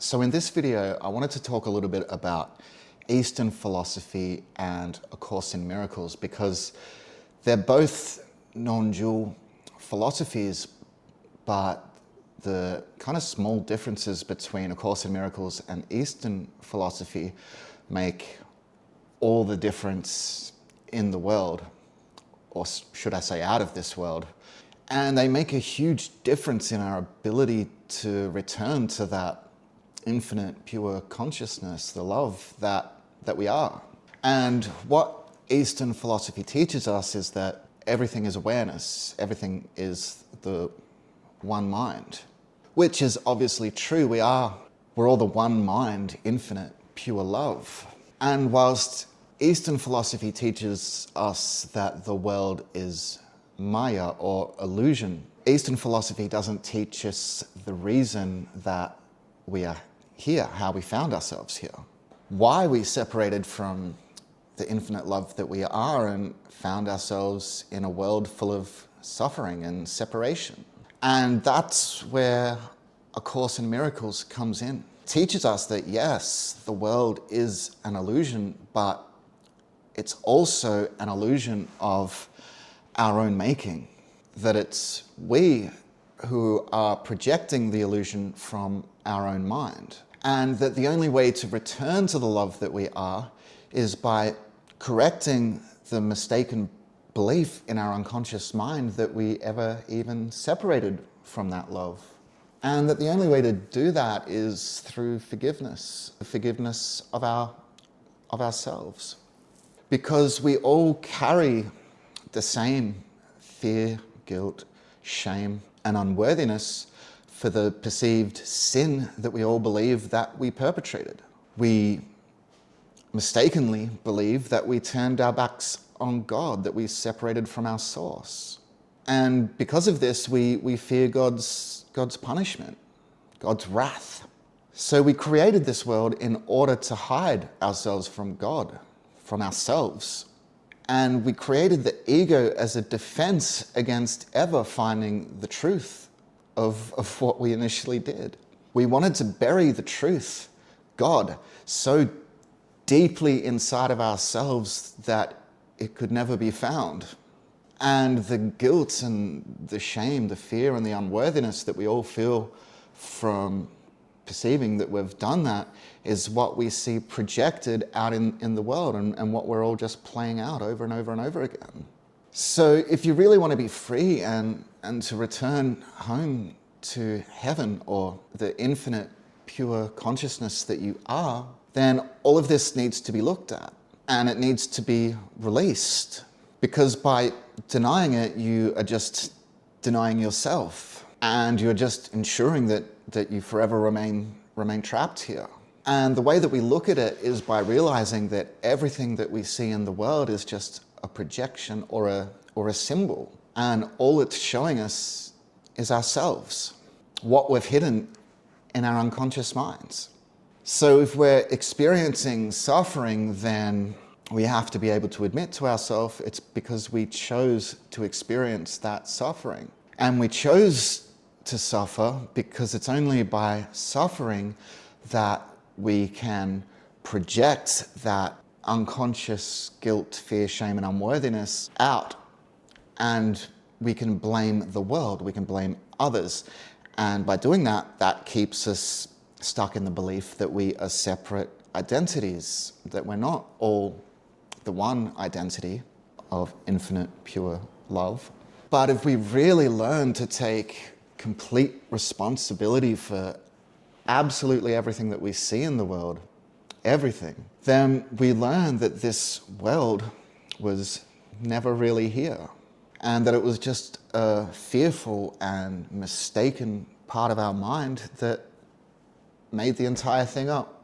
So in this video, I wanted to talk a little bit about Eastern philosophy and A Course in Miracles, because they're both non-dual philosophies, but the kind of small differences between A Course in Miracles and Eastern philosophy make all the difference in the world, or should I say out of this world. And they make a huge difference in our ability to return to that infinite pure consciousness, the love that we are. And what Eastern philosophy teaches us is that everything is awareness, everything is the one mind, which is obviously true. We're all the one mind, infinite pure love. And whilst Eastern philosophy teaches us that the world is Maya or illusion, Eastern philosophy doesn't teach us the reason that we are here, how we found ourselves here, why we separated from the infinite love that we are and found ourselves in a world full of suffering and separation. And that's where A Course in Miracles comes in. It teaches us that yes, the world is an illusion, but it's also an illusion of our own making, that it's we who are projecting the illusion from our own mind. And that the only way to return to the love that we are is by correcting the mistaken belief in our unconscious mind that we ever even separated from that love. And that the only way to do that is through forgiveness, the forgiveness of ourselves. Because we all carry the same fear, guilt, shame, and unworthiness for the perceived sin that we all believe that we perpetrated. We mistakenly believe that we turned our backs on God, that we separated from our source. And because of this, we fear God's punishment, God's wrath. So we created this world in order to hide ourselves from God, from ourselves. And we created the ego as a defense against ever finding the truth of what we initially did. We wanted to bury the truth, God, so deeply inside of ourselves that it could never be found. And the guilt and the shame, the fear and the unworthiness that we all feel from perceiving that we've done that is what we see projected out in the world and what we're all just playing out over and over and over again. So if you really want to be free and to return home to heaven or the infinite pure consciousness that you are, then all of this needs to be looked at and it needs to be released. Because by denying it, you are just denying yourself and you're just ensuring that you forever remain trapped here. And the way that we look at it is by realizing that everything that we see in the world is just a projection or a symbol. And all it's showing us is ourselves, what we've hidden in our unconscious minds. So if we're experiencing suffering, then we have to be able to admit to ourselves it's because we chose to experience that suffering. And we chose to suffer because it's only by suffering that we can project that unconscious guilt, fear, shame, and unworthiness out. And we can blame the world, we can blame others. And by doing that, that keeps us stuck in the belief that we are separate identities, that we're not all the one identity of infinite pure love. But if we really learn to take complete responsibility for absolutely everything that we see in the world, everything, then we learn that this world was never really here and that it was just a fearful and mistaken part of our mind that made the entire thing up.